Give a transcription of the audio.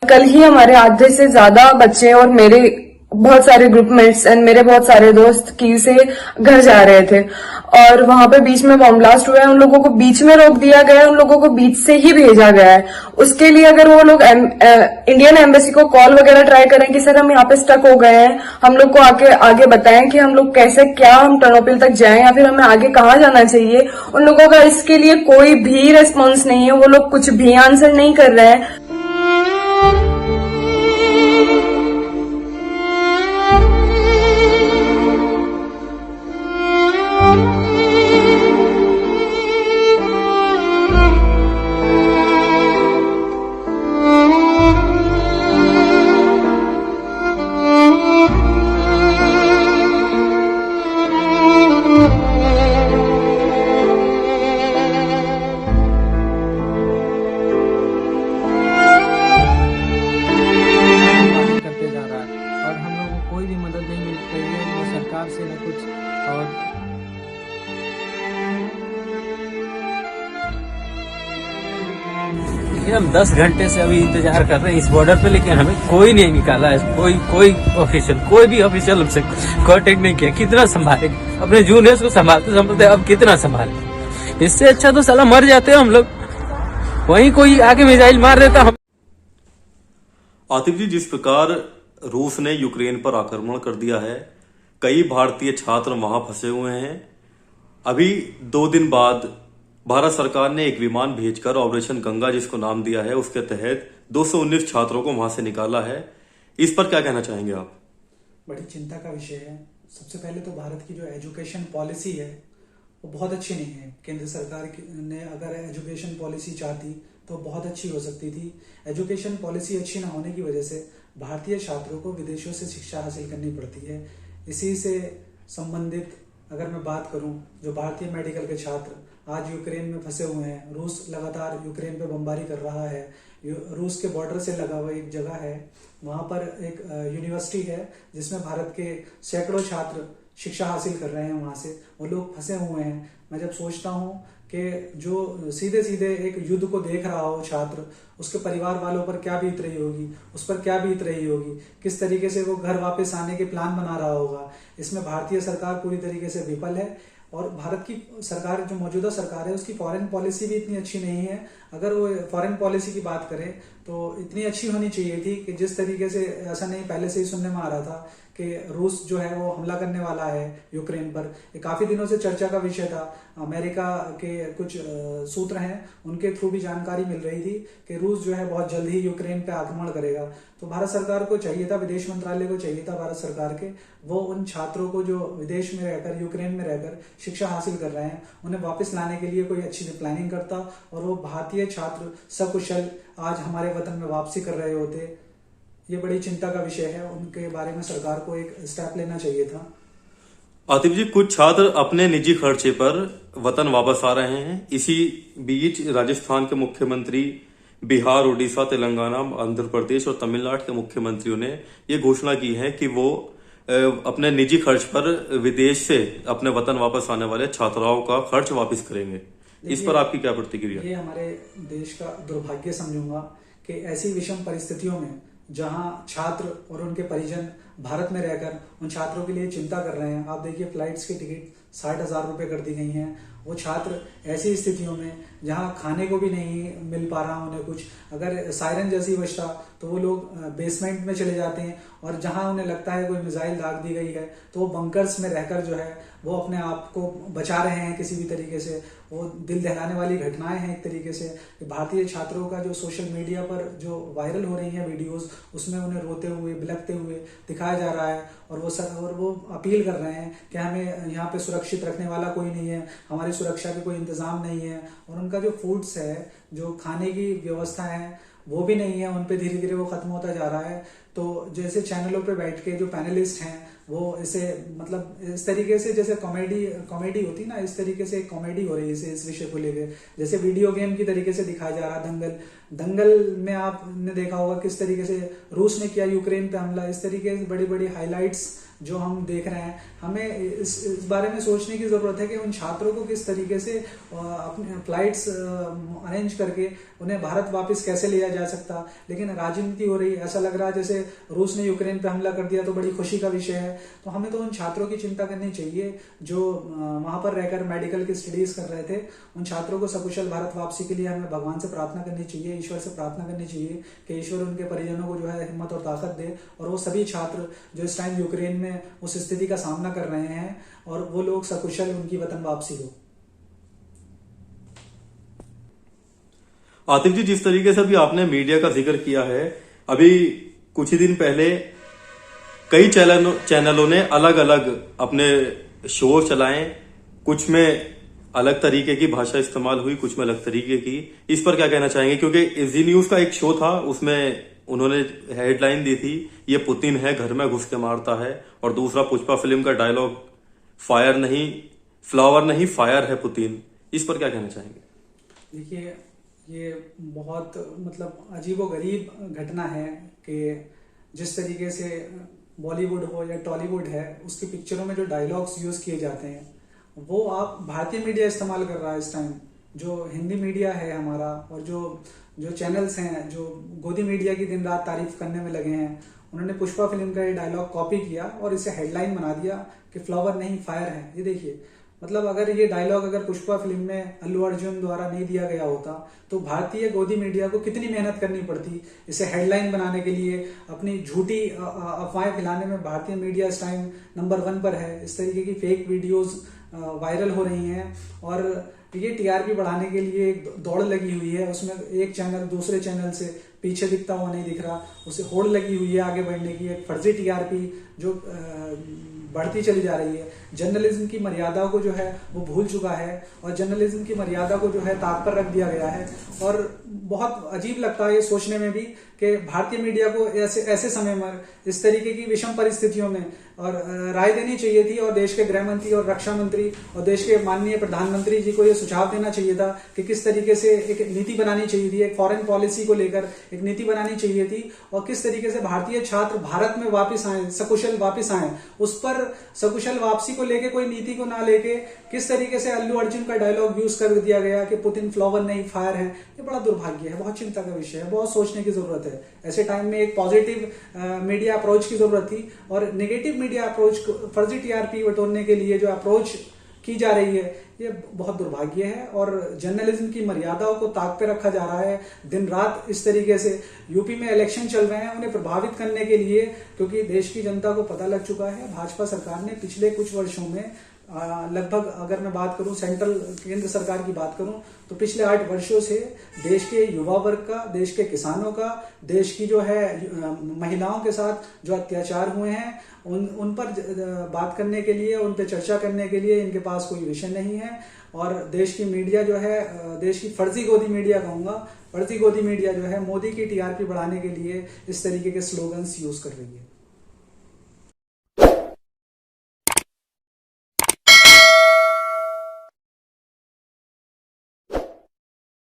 कल ही हमारे आधे से ज्यादा बच्चे और मेरे बहुत सारे ग्रुपमेट्स एंड मेरे बहुत सारे दोस्त की से घर जा रहे थे और वहां पे बीच में बॉम्ब ब्लास्ट हुआ है। उन लोगों को बीच में रोक दिया गया है, उन लोगों को बीच से ही भेजा गया है। उसके लिए अगर वो लोग इंडियन एम्बेसी को कॉल वगैरह ट्राई करें कि सर हम यहाँ पे स्टक हो गए हैं, हम लोग को आगे बताएं कि हम लोग कैसे क्या हम टर्नोपिल तक जाएं या फिर हमें आगे कहाँ जाना चाहिए, उन लोगों का इसके लिए कोई भी रेस्पॉन्स नहीं है। वो लोग कुछ भी आंसर नहीं कर रहे हैं। कोई भी मदद नहीं मिल रही है, न सरकार से न कुछ। और हम 10 घंटे से अभी इंतजार कर रहे हैं इस बॉर्डर पे, लेकिन हमें कोई नहीं निकाला है। कोई भी ऑफिशियल हमसे कांटेक्ट नहीं किया। कितना संभाले अपने जूनियर्स को, संभालते अब कितना संभाले। इससे अच्छा तो साला मर जाते हम लोग, वहीं कोई आके मिसाइल मार देता। हम आतिफ जी, जिस प्रकार रूस ने यूक्रेन पर आक्रमण कर दिया है, कई भारतीय छात्र वहां फंसे हुए हैं। अभी 2 दिन बाद भारत सरकार ने एक विमान भेजकर ऑपरेशन गंगा, जिसको नाम दिया है, उसके तहत 219 छात्रों को वहां से निकाला है। इस पर क्या कहना चाहेंगे आप? बड़ी चिंता का विषय है। सबसे पहले तो भारत की जो एजुकेशन पॉलिसी है वो बहुत अच्छी नहीं है। केंद्र सरकार ने अगर एजुकेशन पॉलिसी चाहती तो बहुत अच्छी हो सकती थी। एजुकेशन पॉलिसी अच्छी ना होने की वजह से भारतीय छात्रों को विदेशों से शिक्षा हासिल करनी पड़ती है। इसी से संबंधित अगर मैं बात करूं, जो भारतीय मेडिकल के छात्र आज यूक्रेन में फंसे हुए हैं, रूस लगातार यूक्रेन पे बमबारी कर रहा है। रूस के बॉर्डर से लगा हुआ एक जगह है, वहां पर एक यूनिवर्सिटी है जिसमें भारत के सैकड़ों छात्र शिक्षा हासिल कर रहे हैं। वहां से वो लोग फंसे हुए हैं। मैं जब सोचता हूं कि जो सीधे सीधे एक युद्ध को देख रहा हो छात्र, उसके परिवार वालों पर क्या बीत रही होगी, उस पर क्या बीत रही होगी, किस तरीके से वो घर वापस आने के प्लान बना रहा होगा। इसमें भारतीय सरकार पूरी तरीके से विफल है। और भारत की सरकार, जो मौजूदा सरकार है, उसकी फॉरेन पॉलिसी भी इतनी अच्छी नहीं है। अगर वो फॉरेन पॉलिसी की बात करें तो इतनी अच्छी होनी चाहिए थी कि जिस तरीके से, ऐसा नहीं पहले से ही सुनने में आ रहा था कि रूस जो है वो हमला करने वाला है यूक्रेन पर। ये काफी दिनों से चर्चा का विषय था। अमेरिका के कुछ सूत्र हैं, उनके थ्रू भी जानकारी मिल रही थी कि रूस जो है बहुत जल्द ही यूक्रेन पे आक्रमण करेगा। तो भारत सरकार को चाहिए था, विदेश मंत्रालय को चाहिए था भारत सरकार के, वो उन छात्रों को जो विदेश में रहकर, यूक्रेन में रहकर शिक्षा हासिल कर रहे हैं, उन्हें वापस लाने के लिए कोई अच्छी सी प्लानिंग करता और वो भारतीय छात्र सकुशल आज हमारे वतन में वापसी कर रहे होते। ये बड़ी चिंता का विषय है। उनके बारे में सरकार को एक स्टेप लेना चाहिए था। आतिफ जी, कुछ छात्र अपने निजी खर्चे पर वतन वापस आ रहे हैं। इसी बीच राजस्थान के मुख्यमंत्री, बिहार, उड़ीसा, तेलंगाना, आंध्र प्रदेश और तमिलनाडु के मुख्यमंत्रियों ने ये घोषणा की है कि वो अपने निजी खर्च पर विदेश से अपने वतन वापस आने वाले छात्राओं का खर्च वापस करेंगे। इस पर आपकी क्या प्रतिक्रिया? ये हमारे देश का दुर्भाग्य समझूंगा कि ऐसी विषम परिस्थितियों में जहां छात्र और उनके परिजन भारत में रहकर उन छात्रों के लिए चिंता कर रहे हैं। आप देखिए, फ्लाइट्स की टिकट 60,000 रुपए कर दी गई हैं। वो छात्र ऐसी स्थितियों में जहां खाने को भी नहीं मिल पा रहा उन्हें कुछ, अगर सायरन जैसी बजता तो वो लोग बेसमेंट में चले जाते हैं और जहां उन्हें लगता है कोई मिसाइल दाग दी गई है तो वो बंकर्स में रहकर जो है वो अपने आप को बचा रहे हैं किसी भी तरीके से। वो दिल दहलाने वाली घटनाएं हैं एक तरीके से। भारतीय छात्रों का जो सोशल मीडिया पर जो वायरल हो रही हैं वीडियोस, उसमें उन्हें रोते हुए, बिलखते हुए दिखाया जा रहा है और वो अपील कर रहे हैं कि हमें यहाँ पे सुरक्षित रखने वाला कोई नहीं है, हमारी सुरक्षा के कोई इंतजाम नहीं है। और उनका जो फूड्स है, जो खाने की व्यवस्था है, वो भी नहीं है। उन पे धीरे धीरे वो खत्म होता जा रहा है। तो जैसे चैनलों पे बैठ के जो पैनलिस्ट हैं वो इसे, मतलब इस तरीके से जैसे कॉमेडी होती ना, इस तरीके से कॉमेडी हो रही है इस विषय को लेकर। जैसे वीडियो गेम की तरीके से दिखाया जा रहा है दंगल। दंगल में आपने देखा होगा किस तरीके से रूस ने किया यूक्रेन पे हमला। इस तरीके से बड़ी बड़ी हाइलाइट्स जो हम देख रहे हैं, हमें इस बारे में सोचने की जरूरत है कि उन छात्रों को किस तरीके से अपने फ्लाइट्स अरेंज करके उन्हें भारत वापस कैसे लिया जा सकता। लेकिन राजनीति हो रही, ऐसा लग रहा है जैसे रूस ने यूक्रेन पे हमला कर दिया तो बड़ी खुशी का विषय है। तो हमें तो उन छात्रों की चिंता करनी चाहिए जो वहां पर रहकर मेडिकल की स्टडीज कर रहे थे। उन छात्रों को सकुशल भारत वापसी के लिए हमें भगवान से प्रार्थना करनी चाहिए, ईश्वर से प्रार्थना करनी चाहिए कि ईश्वर उनके परिजनों को जो है हिम्मत और ताकत दे, और वो सभी छात्र जो इस टाइम यूक्रेन में उस स्थिति का सामना कर रहे हैं और वो लोग सकुशल उनकी वतन वापसी हो। आतिफ जी, जिस तरीके से अभी आपने मीडिया का जिक्र किया है, अभी कुछ ही दिन पहले कई चैनलों ने अलग अलग अपने शो चलाए, कुछ में अलग तरीके की भाषा इस्तेमाल हुई, कुछ में अलग तरीके की। इस पर क्या कहना चाहेंगे? क्योंकि जी न्यूज का एक शो था, उसमें उन्होंने हेडलाइन दी थी, ये पुतिन है घर में घुस के मारता है, और दूसरा पुष्पा फिल्म का डायलॉग, फायर नहीं फ्लावर नहीं फायर है पुतिन। इस पर क्या कहना चाहेंगे? देखिए, ये बहुत मतलब अजीबोगरीब घटना है कि जिस तरीके से बॉलीवुड हो या टॉलीवुड है, उसकी पिक्चरों में जो डायलॉग्स यूज किए जाते हैं वो आप भारतीय मीडिया इस्तेमाल कर रहा है इस टाइम। जो हिंदी मीडिया है हमारा और जो चैनल्स हैं जो गोदी मीडिया की दिन रात तारीफ करने में लगे हैं, उन्होंने पुष्पा फिल्म का ये डायलॉग कॉपी किया और इसे हेडलाइन बना दिया कि फ्लावर नहीं फायर है। ये देखिए, मतलब अगर ये डायलॉग अगर पुष्पा फिल्म में अल्लू अर्जुन द्वारा नहीं दिया गया होता तो भारतीय गोदी मीडिया को कितनी मेहनत करनी पड़ती इसे हेडलाइन बनाने के लिए। अपनी झूठी अफवाहें फैलाने में भारतीय मीडिया इस टाइम नंबर 1 पर है। इस तरीके की फेक वीडियोस वायरल हो रही हैं और ये टीआरपी बढ़ाने के लिए एक दौड़ लगी हुई है। उसमें एक चैनल दूसरे चैनल से पीछे दिखता हुआ नहीं दिख रहा, उसे होड़ लगी हुई है आगे बढ़ने की। एक फर्जी टीआरपी जो बढ़ती चली जा रही है। जर्नलिज्म की मर्यादा को जो है वो भूल चुका है और जर्नलिज्म की मर्यादा को जो है ताक पर रख दिया गया है। और बहुत अजीब लगता है ये सोचने में भी कि भारतीय मीडिया को ऐसे समय में इस तरीके की विषम परिस्थितियों में और राय देनी चाहिए थी और देश के गृह मंत्री और रक्षा मंत्री और देश के माननीय प्रधानमंत्री जी को ये सुझाव देना चाहिए था कि किस तरीके से एक नीति बनानी चाहिए थी, एक फॉरेन पॉलिसी को लेकर एक नीति बनानी चाहिए थी और किस तरीके से भारतीय छात्र भारत में वापस आए, सकुशल वापस आए। उस पर सकुशल वापसी को लेके कोई नीति को ना लेके किस तरीके से अल्लू अर्जुन का डायलॉग यूज कर दिया गया कि पुतिन फ्लावर नहीं फायर है। ये बड़ा दुर्भाग्य है, बहुत चिंता का विषय है, बहुत सोचने की जरूरत है। ऐसे टाइम में एक पॉजिटिव मीडिया अप्रोच की जरूरत थी और नेगेटिव मीडिया अप्रोच, फर्जी टीआरपी बटोरने के लिए जो अप्रोच की जा रही है ये बहुत दुर्भाग्य है और जर्नलिज्म की मर्यादाओं को ताक पे रखा जा रहा है। दिन रात इस तरीके से यूपी में इलेक्शन चल रहे हैं उन्हें प्रभावित करने के लिए, क्योंकि देश की जनता को पता लग चुका है भाजपा सरकार ने पिछले कुछ वर्षों में लगभग, अगर मैं बात करूं सेंट्रल केंद्र सरकार की बात करूं तो पिछले 8 वर्षों से देश के युवा वर्ग का, देश के किसानों का, देश की जो है महिलाओं के साथ जो अत्याचार हुए हैं उन पर बात करने के लिए, उन पर चर्चा करने के लिए इनके पास कोई विषय नहीं है। और देश की मीडिया जो है, देश की फर्जी गोदी मीडिया कहूंगा, फर्जी गोदी मीडिया जो है मोदी की टीआरपी बढ़ाने के लिए इस तरीके के स्लोगन्स यूज कर रही है।